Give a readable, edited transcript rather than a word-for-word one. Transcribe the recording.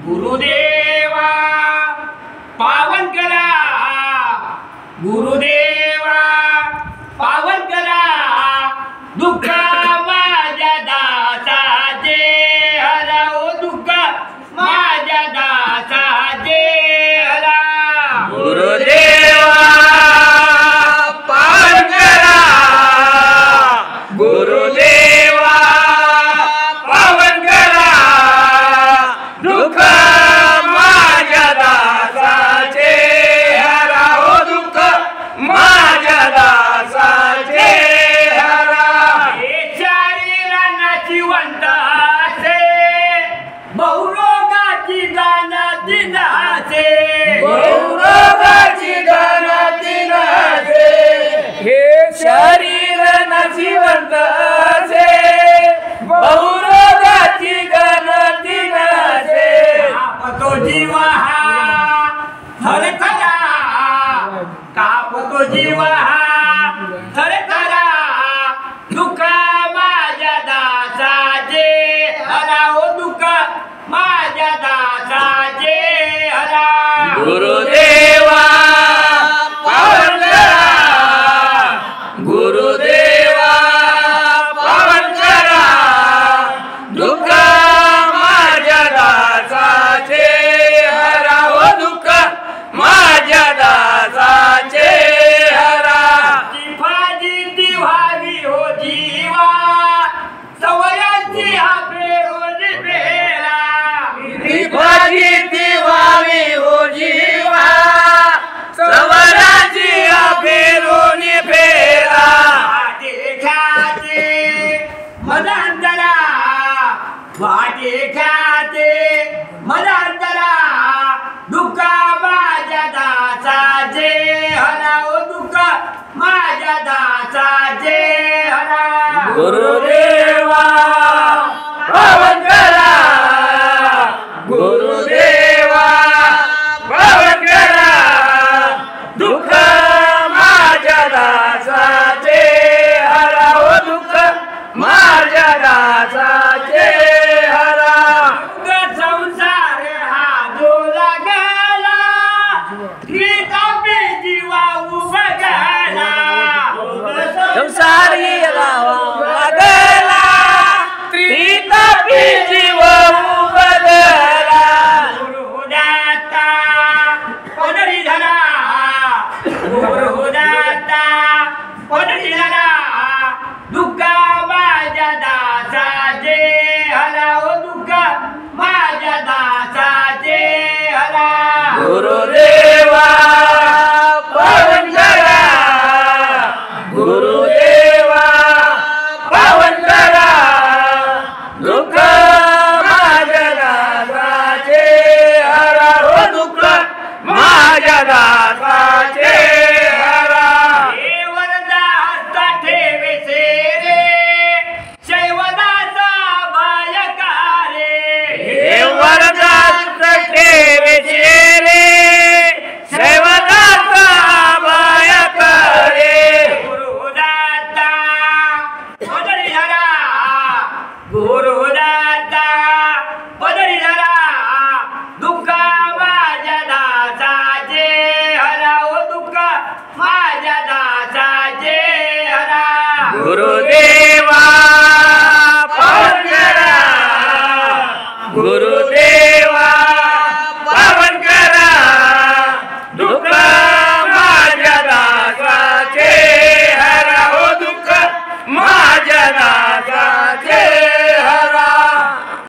गुरुदेवा पावन करा, गुरुदेवा पावन करा, दुःख माझ्या दासाचे हरा, ओ दुःख माझ्या दासाचे हरा। गुरुदेवा पावन करा, गुरुदेवा पावन करा, दुःख माझ्या दासाचे हरा, ओ दुःख माझ्या दासाचे हरा। हे शरीरांना जिवंत असे, बहुरोगाची गाणं नाचे, बहुरोगाची गाणं नाचे, हे शरीर न जिवंत असे, बहुरोगाची गाणं नाचे। कापतो जीव हा थरथरा, कापतो जीव हा थरथरा, दुःख माझ्या दासाचे हरा, ओ दुःख माझ्या दासाचे हरा। गुरुदेवा पावन करा, गुरुदेवा पावन करा, दुःख माझ्या दासाचे हरा, ओ दुःख माझ्या दासाचे हरा। फाजिती व्हावी हो जीवा, सवयांची हा फेरोज फेरा, फाजिती व्हावी हो जीवा, सवराची फेरून फेरा। वाटे ख्याते मदांतरा, वाटे ख्याते मदांतरा, दुःख माझ्या दासाचे हरा, ओ दुःख माझ्या दासाचे हरा। गुरुदेवा पावन करा, गुरुदेवा पावन करा, दुःख माझ्या दासाचे हरा, ओ दुःख माझ्या दासाचे हरा। संसार हा जो लागला, त्रितापी जीवा उभगला, संसारी गावा लागला, त्रितापी जीव उबदला। गुरुदाता पदरी धरा, गुरुदाता पदरी धरा, दुःख माझ्या दासाचे हरा, ओ दुःख माझ्या दासाचे हरा। गुरुदेवा पावन करा, गुरुदेवा पावन करा, दुःख माझ्या दासाचे हरा, ओ दुःख माझ्या दासाचे हरा। हे वरदा हस्ता ठेवे सेरे, शैवदासा बायकारे, हे वरदास्त ठेवेचे रे, शैवदासा बायकारे। गुरुदाता पदरी धरा, गुरुदाता पदरी धरा, दुःख माझ्या दासाचे हरा, ओ दुःख माझ्या दासाचे हरा। गुरुदेवा पावन करा, गुरुदेवा